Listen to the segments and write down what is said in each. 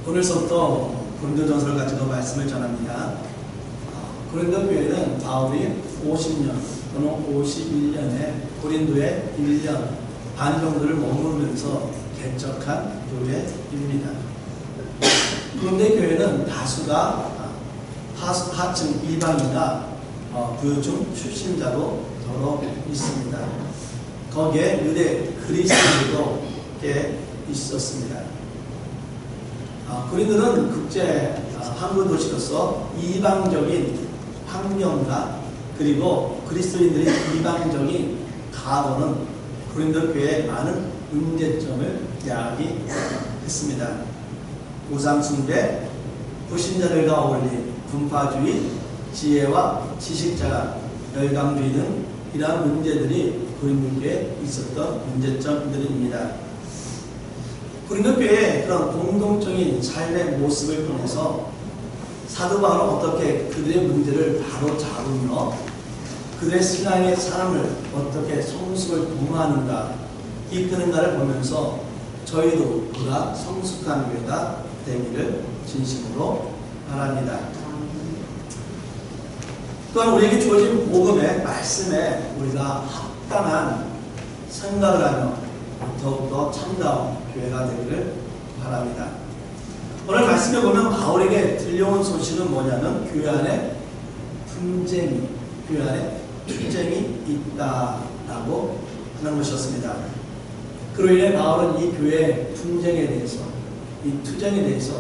오늘부터 고린도전서를 가지고 말씀을 전합니다. 고린도 교회는 바울이 50년 또는 51년에 고린도에 1년 반 정도를 머무르면서 개척한 교회입니다. 고린도 교회는 다수가 하층 이방이나 부유층 출신자로 더러 있습니다. 거기에 유대 그리스도인도 꽤 있었습니다. 고린도는 국제 항구 도시로서 이방적인 환경과 그리고 그리스도인들의 이방적인 가보는 고린도 교회의 많은 문제점을 야기했습니다. 우상숭배, 불신자들과 어울린 분파주의, 지혜와 지식자가 열강주의 등 이러한 문제들이 고린도 교회에 있었던 문제점들입니다. 고린도 교회의 그런 공동적인 삶의 모습을 통해서 사도 바울은 어떻게 그들의 문제를 바로 잡으며 그들의 신앙의 삶을 어떻게 성숙을 도모하는가 이끄는가를 보면서 저희도 그가 성숙한 교회가 되기를 진심으로 바랍니다. 또한 우리에게 주어진 복음의 말씀에 우리가 합당한 생각을 하며 더욱더 참다운 교회가 되기를 바랍니다. 오늘 말씀에 보면 바울에게 들려온 소식은 뭐냐면 교회 안에 분쟁이, 교회 안에 투쟁이 있다라고 하는 것이었습니다. 그로 인해 바울은 이 교회의 분쟁에 대해서, 이 투쟁에 대해서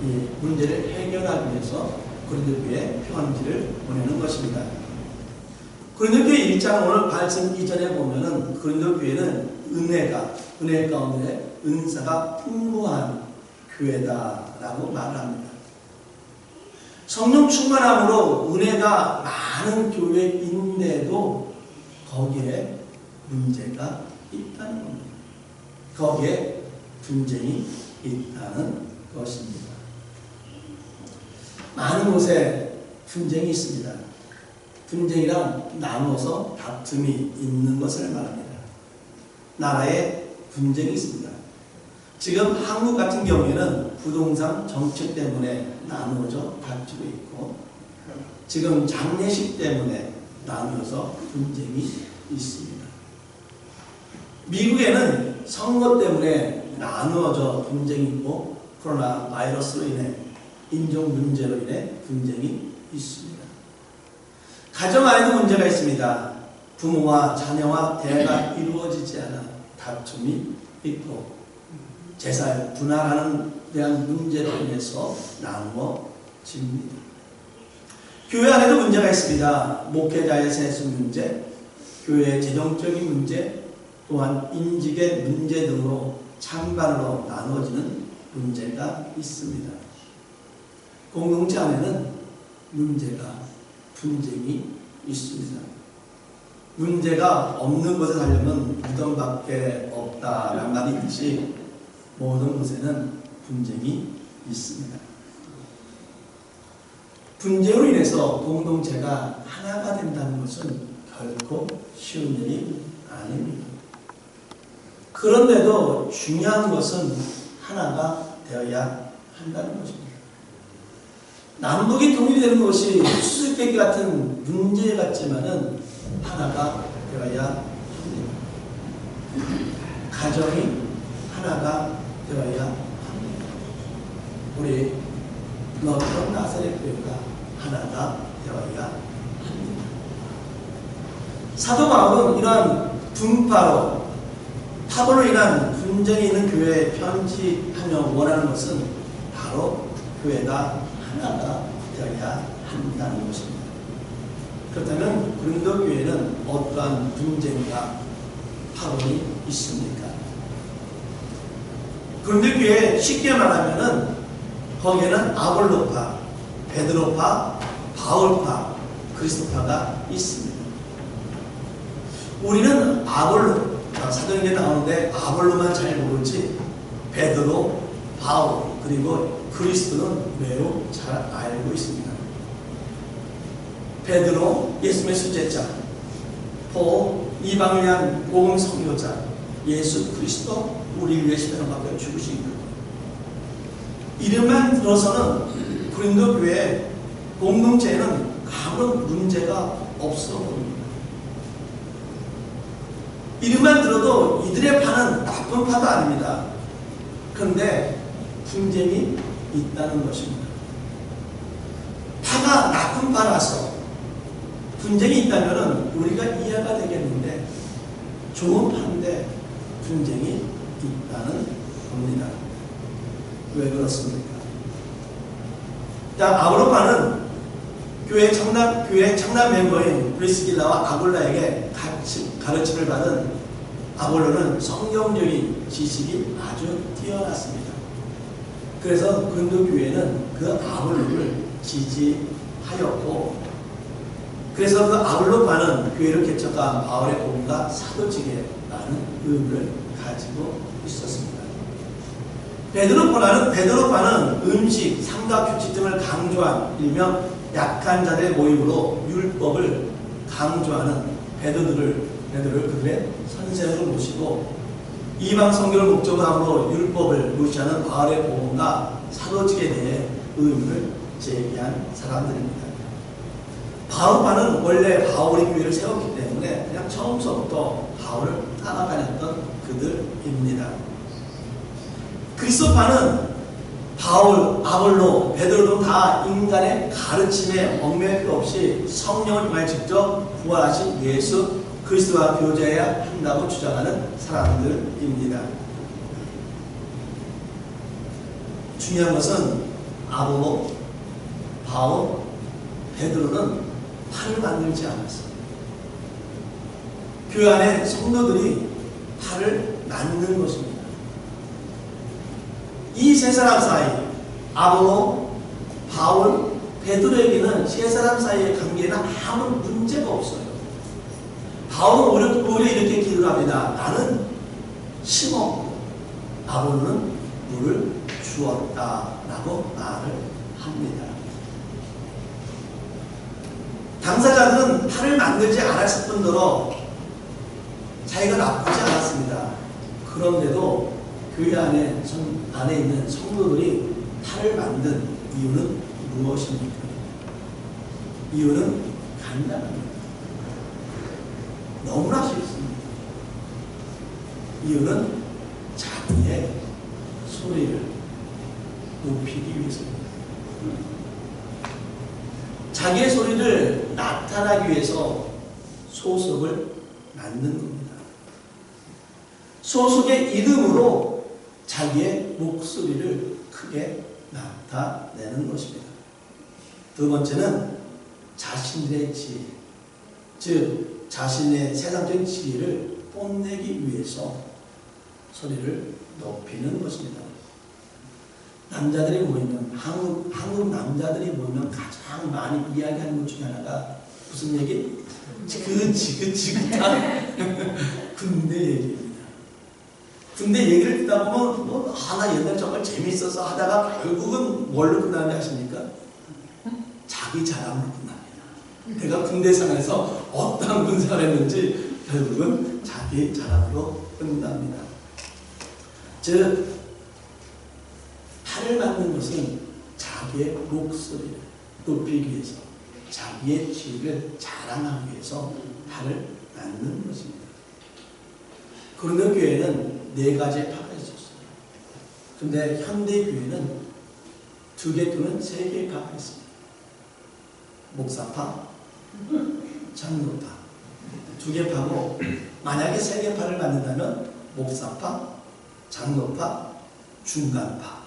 이 문제를 해결하기 위해서 고린도 교회에 편지를 보내는 것입니다. 고린도 교회 1장 오늘 말씀 이전에 보면은 고린도 교회는 은혜 가운데 은사가 풍부한 교회다라고 말을 합니다. 성령 충만함으로 은혜가 많은 교회인데도 거기에 문제가 있다는 겁니다. 거기에 분쟁이 있다는 것입니다. 많은 곳에 분쟁이 있습니다. 분쟁이란 나누어서 다툼이 있는 것을 말합니다. 나라에 분쟁이 있습니다. 지금 한국 같은 경우에는 부동산 정책 때문에 나누어져 다투고 있고 지금 장례식 때문에 나누어서 분쟁이 있습니다. 미국에는 선거 때문에 나누어져 분쟁이 있고 코로나 바이러스로 인해 인종 문제로 인해 분쟁이 있습니다. 가정 안에도 문제가 있습니다. 부모와 자녀와 대화가 이루어지지 않아 다툼이 있고 제사를 분할하는 대한 문제로 인해서 나누어집니다. 교회 안에도 문제가 있습니다. 목회자의 세수 문제, 교회의 재정적인 문제, 또한 인직의 문제 등으로 찬반으로 나누어지는 문제가 있습니다. 공동체 안에는 문제가, 분쟁이 있습니다. 문제가 없는 곳에 살려면 무덤밖에 없다라는 말이 있듯이 모든 곳에는 분쟁이 있습니다. 분쟁으로 인해서 공동체가 하나가 된다는 것은 결코 쉬운 일이 아닙니다. 그런데도 중요한 것은 하나가 되어야 한다는 것입니다. 남북이 통일되는 것이 수수께끼 같은 문제 같지만은 하나가 되어야 합니다. 가정이 하나가 되어야 합니다. 우리 너처럼 나사렛 교회가 하나가 되어야 합니다. 사도 바울은 이러한 분파로 파벌로 인한 분쟁이 있는 교회에 편지하며 원하는 것은 바로 교회가 하나가 되어야 한다는 것입니다. 그렇다면 고린도 교회는 어떠한 분쟁과 파벌이 있습니까? 고린도 교회 쉽게 말하면은 거기에는 아볼로파, 베드로파, 바울파, 그리스도파가 있습니다. 우리는 아볼로, 사도행전에 나오는데 아볼로만 잘 모르지 베드로, 바울, 그리고 그리스도는 매우 잘 알고 있습니다. 베드로, 예수님의 수제자, 바울, 이방을 위한 복음 선교자, 예수 그리스도, 우리를 위해 십자가에 죽으신 것. 이름만 들어서는 고린도 교회 공동체에는 아무런 문제가 없어 보입니다. 이름만 들어도 이들의 파는 나쁜 파도 아닙니다. 그런데 분쟁이 있다는 것입니다. 파가 나쁜 파라서 분쟁이 있다면 우리가 이해가 되겠는데 좋은 파인데 분쟁이 있다는 겁니다. 왜 그렇습니까? 자, 아볼로파는 교회 청남 멤버인 브리스길라와 아굴라에게 가르침을 받은 아볼로는 성경적인 지식이 아주 뛰어났습니다. 그래서 고린도 교회는 그 아볼로를 지지하였고, 그래서 그 아볼로파는 교회를 개척한 바울의 복음과 사도직에라는 의미를 가지고 있었습니다. 베드로파는 음식, 삼가규칙 등을 강조한 일명 약한 자들의 모임으로 율법을 강조하는 베드로를 그들의 선생으로 모시고 이방 선교를 목적으로 함으로 율법을 무시하는 바울의 복음과 사도직에 대해 의문을 제기한 사람들입니다. 바울파는 원래 바울이 교회를 세웠기 때문에 그냥 처음서부터 바울을 따라다녔던 그들입니다. 그리스도파는 바울, 아볼로, 베드로 등 다 인간의 가르침에 얽매일 것 없이 성령을 통해 직접 부활하신 예수 그리스도와 교제해야 한다고 주장하는 사람들입니다. 중요한 것은 아볼로, 바울, 베드로는 팔을 만들지 않았어요. 교회 안에 성도들이 팔을 낳는 것입니다. 이 세 사람 사이, 아볼로, 바울, 베드로에게는 세 사람 사이의 관계에는 아무 문제가 없어요. 바울은 오히려 이렇게 기도를 합니다. 나는 심었고 아볼로는 물을 주었다라고 말을 합니다. 당사자들은 팔을 만들지 않았을 뿐더러 자기가 나쁘지 않았습니다. 그런데도 교회 안에 있는 성도들이 팔을 만든 이유는 무엇입니까? 이유는 간단합니다. 너무나 쉽습니다. 이유는 자기의 소리를 높이기 위해서입니다. 자기의 소리를 나타나기 위해서 소속을 낳는 겁니다. 소속의 이름으로 자기의 목소리를 크게 나타내는 것입니다. 두 번째는 자신들의 지혜, 즉 자신의 세상적인 지혜를 뽐내기 위해서 소리를 높이는 것입니다. 남자들이 모이면 한국 남자들이 모이면 가장 많이 이야기하는 것 중에 하나가 무슨 얘기? 지긋지긋한 군대 얘기입니다. 군대 얘기를 듣다 보면 나 옛날 정말 재밌어서 하다가 결국은 뭘로 끝나는지 아십니까? 자기 자랑으로 끝납니다. 내가 군대 생활에서 어떤 군생활을 했는지 결국은 자기 자랑으로 끝납니다. 즉 팔을 맞는 것은 자기의 목소리를 높이기 위해서, 자기의 지위를 자랑하기 위해서 팔을 낳는 것입니다. 그런데 교회는 4가지의 파가 있었어요. 그런데 현대 교회는 2개 또는 3개의 파가 있습니다. 목사파, 장로파, 2개 파고, 만약에 3개 파를 갖는다면 목사파, 장로파, 중간파.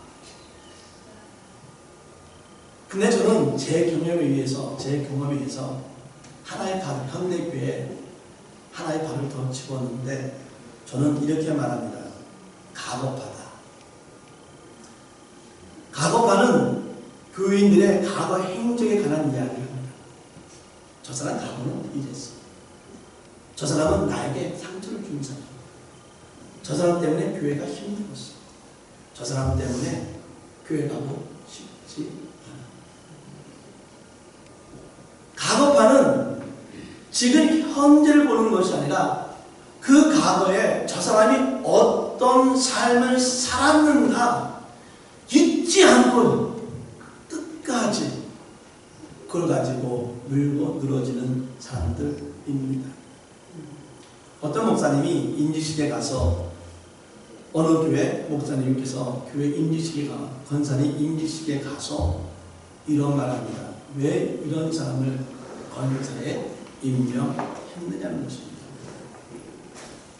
근데 저는 제 경험에 의해서 하나의 파, 현대교회에 하나의 파를 더 집었는데 저는 이렇게 말합니다. 과거파다. 과거파는 교인들의 과거 행적에 관한 이야기를 합니다. 저 사람 과거는 이랬어. 저 사람은 나에게 상처를 준 사람. 저 사람 때문에 교회가 힘들었어. 저 사람 때문에 교회 가고 싶지 않아. 과거파는 지금 현재를 보는 것이 아니라 그 과거에 저 사람이 어떤 삶을 살았는가, 이 잊지 않고 끝까지 그걸 가지고 물고 늘어지는 사람들입니다. 어떤 목사님이 임직식에 가서 어느 교회 목사님께서 교회 임직식에 권사님 임직식에 가서 이런 말합니다. 왜 이런 사람을 권사에 임명했느냐는 것입니다.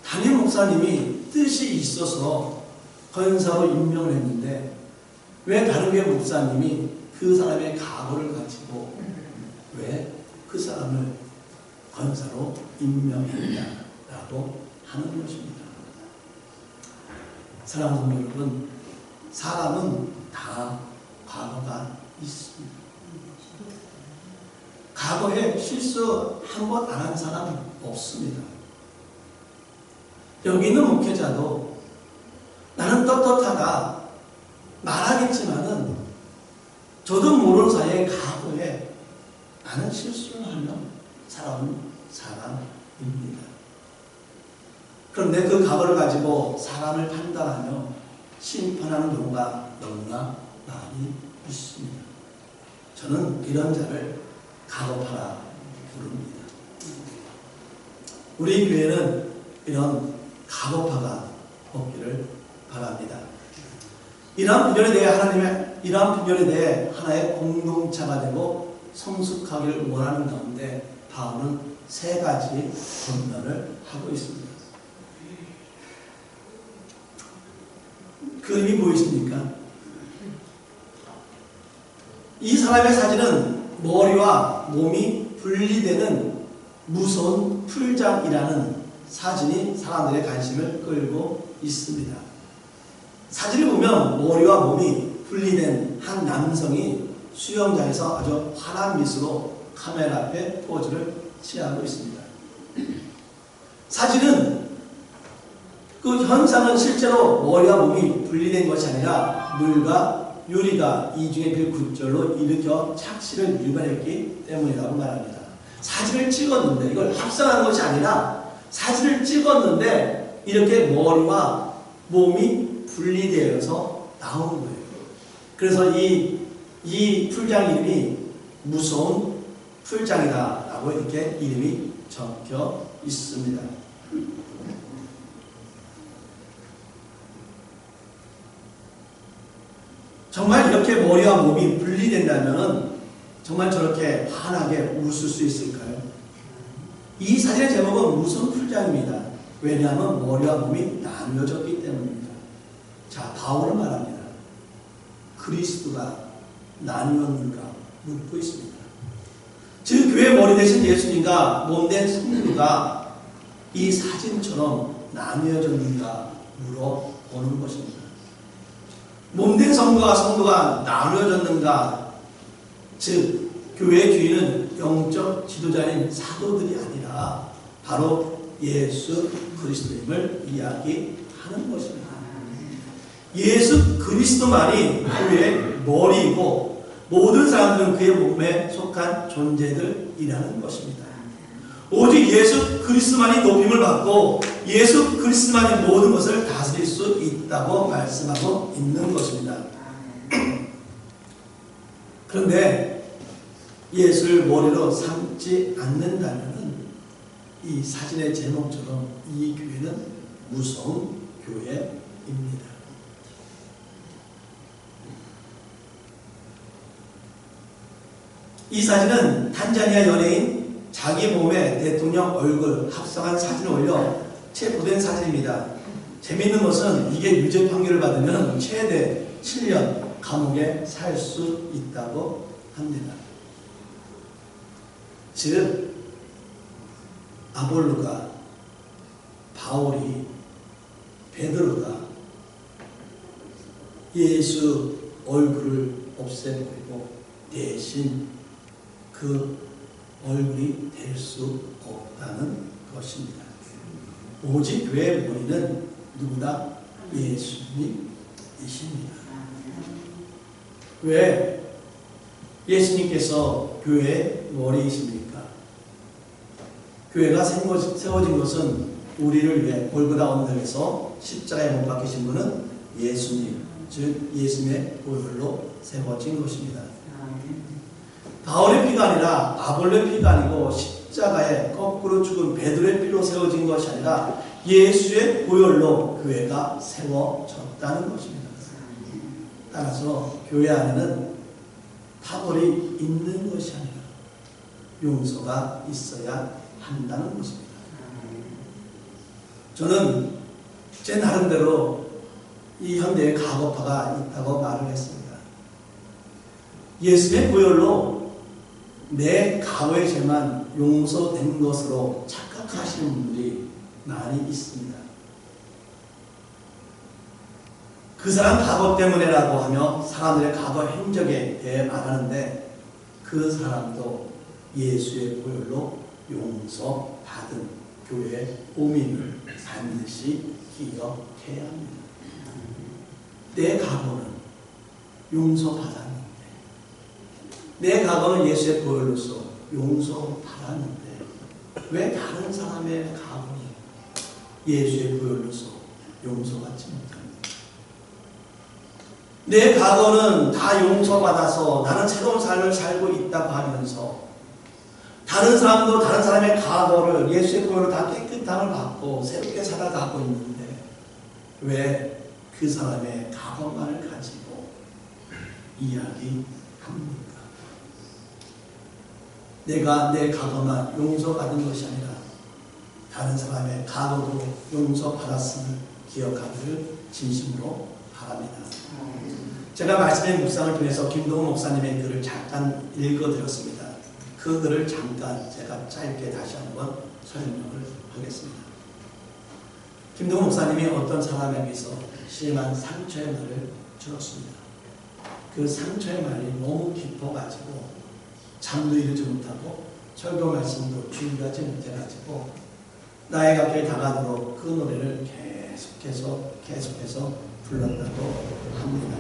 담임 목사님이 뜻이 있어서 권사로 임명을 했는데 왜 다른 교회 목사님이 그 사람의 각오를 가지고 왜 그 사람을 권사로 임명했냐라고 하는 것입니다. 사랑하는 성도 여러분, 사람은 다 과거가 있습니다. 과거에 실수 한 번 안 한 사람 없습니다. 여기 있는 목회자도 나는 떳떳하다 말하겠지만은 저도 모르는 사이에 과거에 나는 실수를 하며 살아온 사람입니다. 그런데 그 과거를 가지고 사람을 판단하며 심판하는 경우가 너무나 많이 있습니다. 저는 이런 자를 과거파라 부릅니다. 우리 교회는 이런 과거파가 없기를 바랍니다. 이러한 분열에 대해 하나의 공동체가 되고 성숙하기를 원하는 가운데 바울은 세 가지 권면을 하고 있습니다. 그림이 보이십니까? 이 사람의 사진은 머리와 몸이 분리되는 무서운 풀장이라는 사진이 사람들의 관심을 끌고 있습니다. 사진을 보면 머리와 몸이 분리된 한 남성이 수영장에서 아주 환한 미소로 카메라 앞에 포즈를 취하고 있습니다. 사진은 그 현상은 실제로 머리와 몸이 분리된 것이 아니라 물과 유리가 이중의 굴절로 일으켜 착시를 유발했기 때문이라고 말합니다. 사진을 찍었는데 이걸 합성한 것이 아니라 사진을 찍었는데 이렇게 머리와 몸이 분리되어서 나온 거예요. 그래서 이 풀장 이름이 무서운 풀장이다 라고 이렇게 이름이 적혀 있습니다. 정말 이렇게 머리와 몸이 분리된다면 정말 저렇게 환하게 웃을 수 있을까요? 이 사진의 제목은 무서운 풀장입니다. 왜냐하면 머리와 몸이 나뉘어졌기 때문입니다. 자, 바울은 말합니다. 그리스도가 나뉘었는가 묻고 있습니다. 즉 교회 머리 대신 예수님과 몸된 성도가 이 사진처럼 나뉘어졌는가 물어보는 것입니다. 몸된 성도가 나누어졌는가? 즉 교회의 주인은 영적 지도자인 사도들이 아니라 바로 예수 그리스도임을 이야기하는 것입니다. 예수 그리스도만이 교회의 머리이고 모든 사람들은 그의 몸에 속한 존재들이라는 것입니다. 오직 예수 그리스도만이 높임을 받고 예수 그리스도만이 모든 것을 다스릴 수 있다고 말씀하고 있는 것입니다. 그런데 예수를 머리로 삼지 않는다면 이 사진의 제목처럼 이 교회는 무서운 교회입니다. 이 사진은 탄자니아 연예인 자기 몸에 대통령 얼굴 합성한 사진을 올려 체포된 사진입니다. 재미있는 것은 이게 유죄 판결을 받으면 최대 7년 감옥에 살 수 있다고 합니다. 즉 아볼로가, 바울이, 베드로가 예수 얼굴을 없애버리고 대신 그 얼굴이 될 수 없다는 것입니다. 오직 교회의 머리는 누구다? 예수님이십니다. 왜 예수님께서 교회의 머리이십니까? 교회가 세워진 것은 우리를 위해 골고다 언덕에서 십자가에 못 박히신 분은 예수님, 즉 예수님의 보혈로 세워진 것입니다. 바울의 피가 아니라 아볼로의 피가 아니고 십자가에 거꾸로 죽은 베드로의 피로 세워진 것이 아니라 예수의 보혈로 교회가 세워졌다는 것입니다. 따라서 교회 안에는 파벌이 있는 것이 아니라 용서가 있어야 한다는 것입니다. 저는 제 나름대로 이 현대의 가고파가 있다고 말을 했습니다. 예수의 보혈로 내 과거의 죄만 용서된 것으로 착각하시는 분들이 많이 있습니다. 그 사람 과거 때문에라고 하며 사람들의 과거 행적에 대해 말하는데 그 사람도 예수의 보혈로 용서받은 교회의 오민을 반드시 기억해야 합니다. 내 과거는 용서받았는데, 내 과거는 예수의 보혈로서 용서받았는데 왜 다른 사람의 과거는 예수의 보혈로서 용서받지 못합니까? 내 과거는 다 용서받아서 나는 새로운 삶을 살고 있다고 하면서 다른 사람도 다른 사람의 과거를 예수의 보혈로 다 깨끗함을 받고 새롭게 살아가고 있는데 왜 그 사람의 과거만을 가지고 이야기합니까? 내가 내 과거만 용서받은 것이 아니라 다른 사람의 과거도 용서받았음을 기억하기를 진심으로 바랍니다. 제가 말씀의 묵상을 통해서 김동훈 목사님의 글을 잠깐 읽어드렸습니다. 그 글을 잠깐 제가 짧게 다시 한번 설명을 하겠습니다. 김동훈 목사님이 어떤 사람에게서 심한 상처의 말을 들었습니다. 그 상처의 말이 너무 깊어가지고 잠도 이루지 못하고 설교 말씀도 주의하지 못해가지고 나의 곁에 다가도록 그 노래를 계속해서 불렀다고 합니다.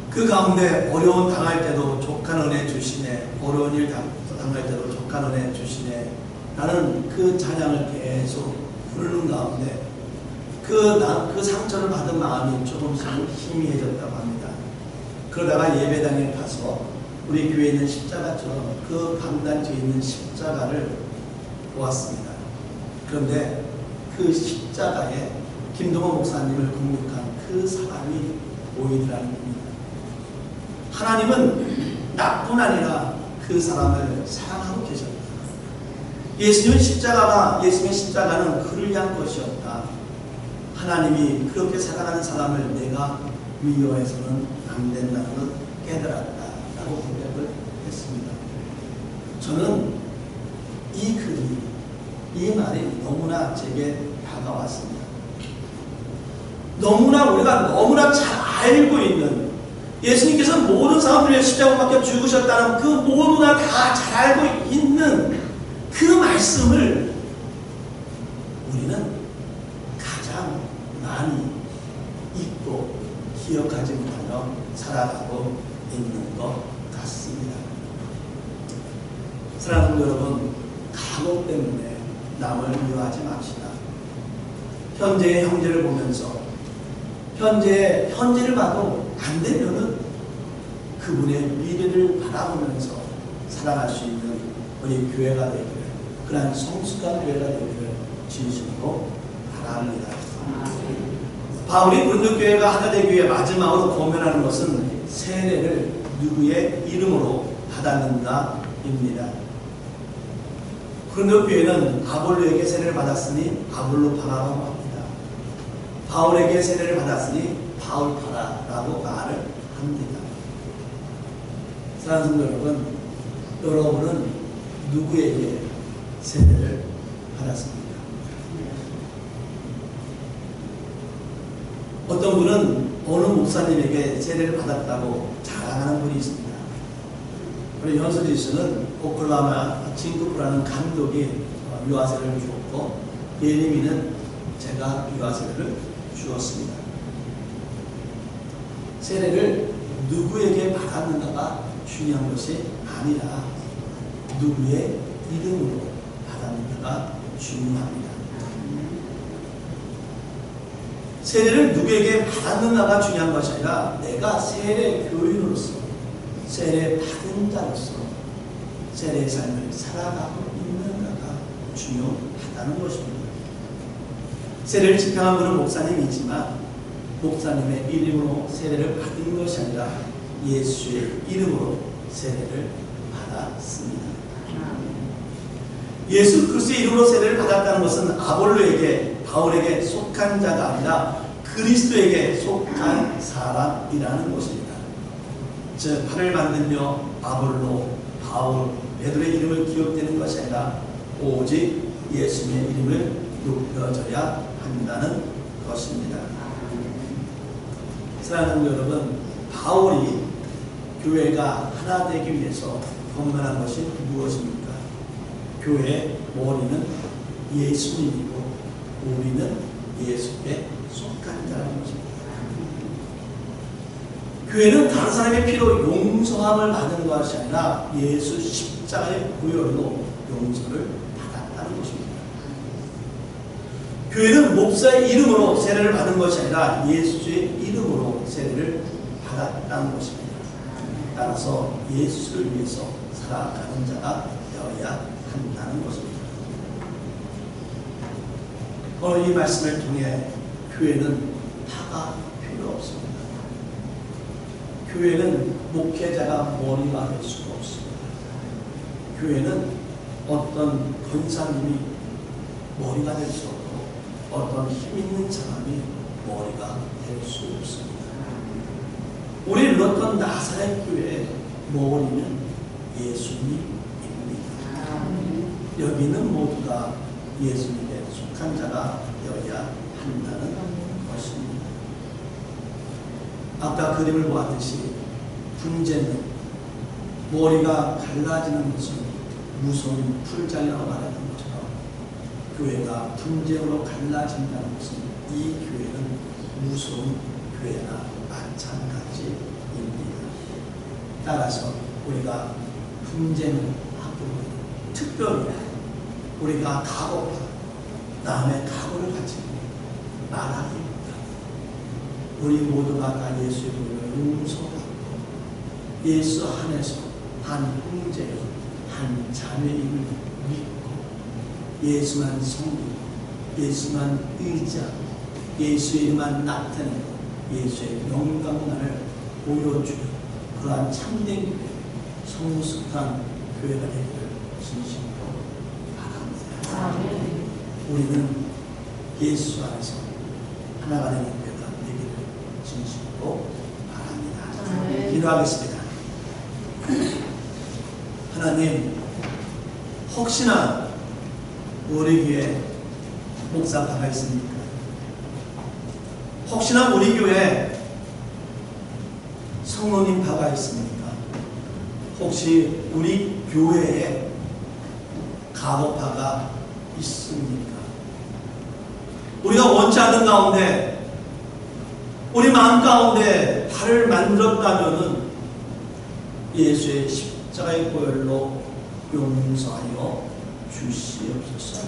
그 가운데 어려운 당할 때도 족한 은혜 주시네, 어려운 일 당할 때도 족한 은혜 주시네 라는 그 찬양을 계속 부르는 가운데 그 상처를 받은 마음이 조금씩 희미해졌다고 합니다. 그러다가 예배당에 가서 우리 교회에 있는 십자가처럼 그 강단 뒤에 있는 십자가를 보았습니다. 그런데 그 십자가에 김동호 목사님을 공격한 그 사람이 보이더라는 겁니다. 하나님은 나뿐 아니라 그 사람을 사랑하고 계셨다. 예수님의 십자가는 그를 위한 것이었다. 하나님이 그렇게 사랑하는 사람을 내가 미워해서는 안 된다는 걸 깨달았다라고 고백을 했습니다. 저는 이 글이, 이 말이 너무나 제게 다가왔습니다. 우리가 너무나 잘 알고 있는, 예수님께서 모든 사람들을 위해 십자가에 못 박혀 죽으셨다는 그 모두가 다 잘 알고 있는 그 말씀을 우리는 가장 많이 잊고 기억하지 못하며 살아가고 있는 것 같습니다. 사랑하는 여러분, 과거 때문에 남을 미워하지 맙시다. 현재의 형제를 보면서 현재를 봐도 안 되면은 그분의 미래를 바라보면서 살아갈 수 있는 우리 교회가 되기를, 그러한 성숙한 교회가 되기를 진심으로 바랍니다. 바울이 고린도 교회가 하나 되기 위해 마지막으로 고면하는 것은 세례를 누구의 이름으로 받았는가입니다. 고린도 교회는 아볼로에게 세례를 받았으니 아볼로 파라라고 합니다. 바울에게 세례를 받았으니 바울 파라라고 말을 합니다. 사랑하는 성도 여러분은 누구에게 세례를 받았습니까? 어떤 분은 어느 목사님에게 세례를 받았다고 자랑하는 분이 있습니다. 우리 현수진 씨는 오클라호마 징크프라는 감독이 유아세례를 주었고, 예림이는 제가 유아세례를 주었습니다. 세례를 누구에게 받았는가가 중요한 것이 아니라 누구의 이름으로 받았는가가 중요합니다. 세례를 누구에게 받았는가가 중요한 것이 아니라 내가 세례 교인으로서, 세례 받은 자로서 세례의 삶을 살아가고 있는가가 중요하다는 것입니다. 세례를 집행한 분은 목사님이지만 목사님의 이름으로 세례를 받은 것이 아니라 예수의 이름으로 세례를 받았습니다. 예수 그리스도의 이름으로 세례를 받았다는 것은 아볼로에게, 바울에게 속한 자가 아니라 그리스도에게 속한 사람이라는 것입니다. 즉 판을 만들며 아볼로, 바울, 베드로의 이름을 기억되는 것이 아니라 오직 예수님의 이름을 높여져야 한다는 것입니다. 사랑하는 여러분, 바울이 교회가 하나 되기 위해서 건면한 것이 무엇입니까? 교회의 머리는 예수님이고 우리는 예수께 속한 자라는 것입니다. 교회는 다른 사람의 피로 용서함을 받는 것이 아니라 예수 십자가의 보혈로 용서를 받았다는 것입니다. 교회는 목사의 이름으로 세례를 받은 것이 아니라 예수의 이름으로 세례를 받았다는 것입니다. 따라서 예수를 위해서 살아가는 자가 되어야 한다는 것입니다. 오늘 이 말씀을 통해 교회는 파가 필요 없습니다. 교회는 목회자가 머리가 될 수가 없습니다. 교회는 어떤 권사님이 머리가 될 수 없고 어떤 힘 있는 사람이 머리가 될 수 없습니다. 우리 롯던 나사렛 교회의 머리는 예수님입니다. 여기는 모두가 예수님의 속한 자가 되어야 한다는 것입니다. 아까 그림을 보았듯이 분재는 머리가 갈라지는 것은 무서운 풀장이라고 말하는 것처럼 교회가 분쟁으로 갈라진다는 것은 이 교회는 무서운 교회나 마찬가지입니다. 따라서 우리가 분쟁을 하고 특별히 우리가 각오와 남의 각오를 가지고 말하기보다 우리 모두가 다 예수의 이름을 용서받고 예수 안에서 한 형제요 한 자매임을 믿고 예수만 섬기고 예수만 의지하고 예수의 이름만 나타내고 예수의 영광만을 보여주는 그러한 참된 교회, 성숙한 교회가 되기를 진심으로 바랍니다. 우리는 예수 안에서 하나가 되는 교회가 되기를 진심으로 바랍니다. 기도하겠습니다. 하나님, 혹시나 우리 교회에 목사파가 있습니까? 혹시나 우리 교회에 성도님 파가 있습니까? 혹시 우리 교회에 가보파가 있습니까? 우리가 원치 않는 가운데 우리 마음 가운데 파를 만들었다면은 예수의 십자가의 보혈로 용서하여 주시옵소서.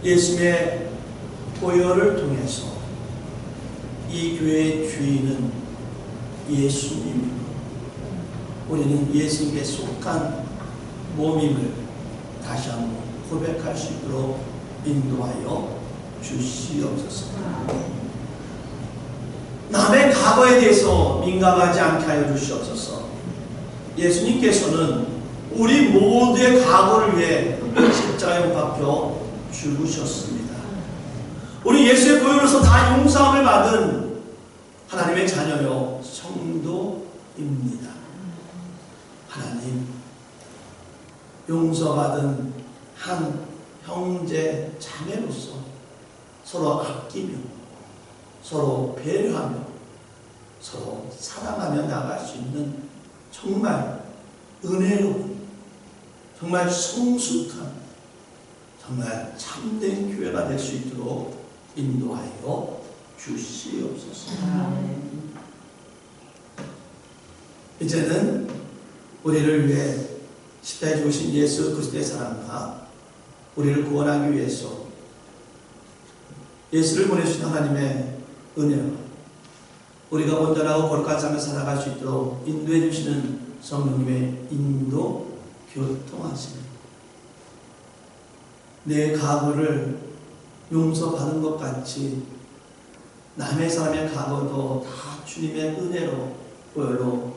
예수의 보혈을 통해서 이 교회의 주인은 예수님이고 우리는 예수님께 속한 몸임을 다시 한번 고백할 수 있도록 인도하여 주시옵소서. 남의 과거에 대해서 민감하지 않게 하여 주시옵소서. 예수님께서는 우리 모두의 과거를 위해 십자가에 못 박혀 죽으셨습니다. 우리 예수의 보혈로서 다 용서함을 받은 하나님의 자녀요 성도입니다. 하나님, 용서받은 한 형제 자매로서 서로 아끼며 서로 배려하며 서로 사랑하며 나아갈 수 있는 정말 은혜로운 정말 성숙한 정말 참된 교회가 될 수 있도록 인도하여 주시옵소서. 이제는 우리를 위해 십자가에 죽으신 예수 그리스도의 사랑과 우리를 구원하기 위해서 예수를 보내주신 하나님의 은혜와 우리가 온전하고 거룩한 삶을 살아갈 수 있도록 인도해 주시는 성령님의 인도, 교통하심, 내 과거를 용서받은 것 같이 남의 사람의 과거도 다 주님의 은혜로 보혈로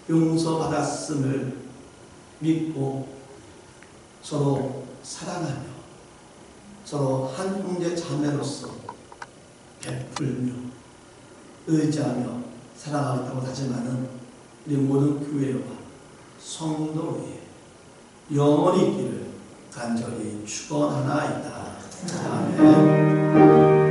용서받았음을 믿고 서로 사랑하며 서로 한 형제 자매로서 베풀며 의지하며 사랑하겠다고 다짐하는 우리 모든 교회와 성도 위에 영원히 있기를 간절히 축원하나이다. 아멘.